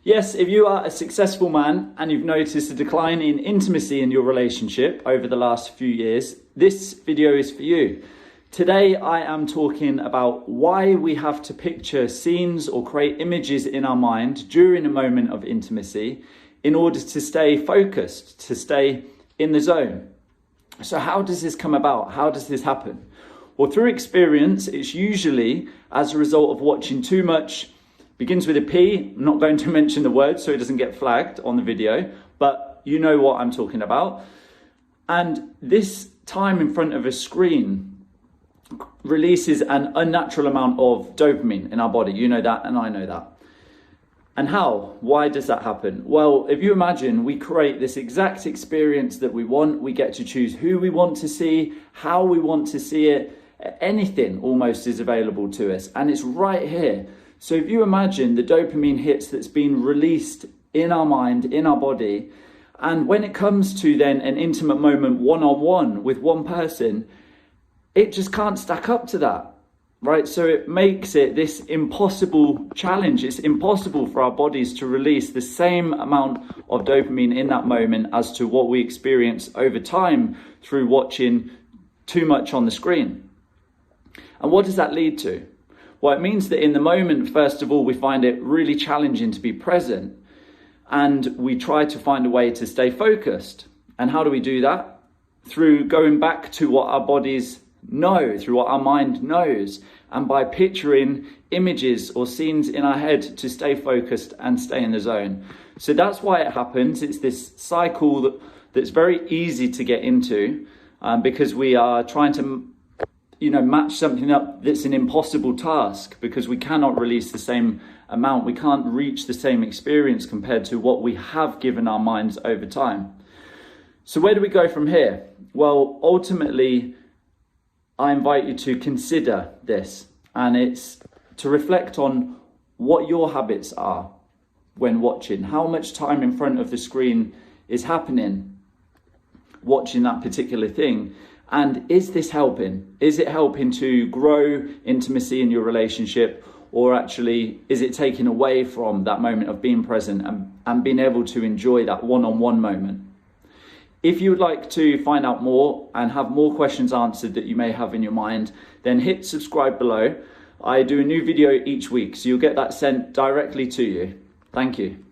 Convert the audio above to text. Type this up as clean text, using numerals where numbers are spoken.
Yes, if you are a successful man and you've noticed a decline in intimacy in your relationship over the last few years, this video is for you. Today I am talking about why we have to picture scenes or create images in our mind during a moment of intimacy in order to stay focused, to stay in the zone. So how does this come about? How does this happen? Well, through experience, it's usually as a result of watching too much. Begins with a P. I'm not going to mention the word so it doesn't get flagged on the video, but you know what I'm talking about. And this time in front of a screen releases an unnatural amount of dopamine in our body. You know that, and I know that. And how? Why does that happen? Well, if you imagine we create this exact experience that we want, we get to choose who we want to see, how we want to see it, anything almost is available to us, and it's right here. So if you imagine the dopamine hits that's been released in our mind, in our body, and when it comes to then an intimate moment one-on-one with one person, it just can't stack up to that, right? So it makes it this impossible challenge. It's impossible for our bodies to release the same amount of dopamine in that moment as to what we experience over time through watching too much on the screen. And what does that lead to? Well, it means that in the moment, first of all, we find it really challenging to be present, and we try to find a way to stay focused. And how do we do that? Through going back to what our bodies know, through what our mind knows, and by picturing images or scenes in our head to stay focused and stay in the zone. So that's why it happens. It's this cycle that's very easy to get into because we are trying to match something up that's an impossible task, because we cannot release the same amount. We can't reach the same experience compared to what we have given our minds over time. So where do we go from here? Well, ultimately, I invite you to consider this, and it's to reflect on what your habits are when watching, how much time in front of the screen is happening watching that particular thing. And is this helping? Is it helping to grow intimacy in your relationship, or actually is it taking away from that moment of being present and being able to enjoy that one-on-one moment? If you would like to find out more and have more questions answered that you may have in your mind, then hit subscribe below. I do a new video each week, so you'll get that sent directly to you. Thank you.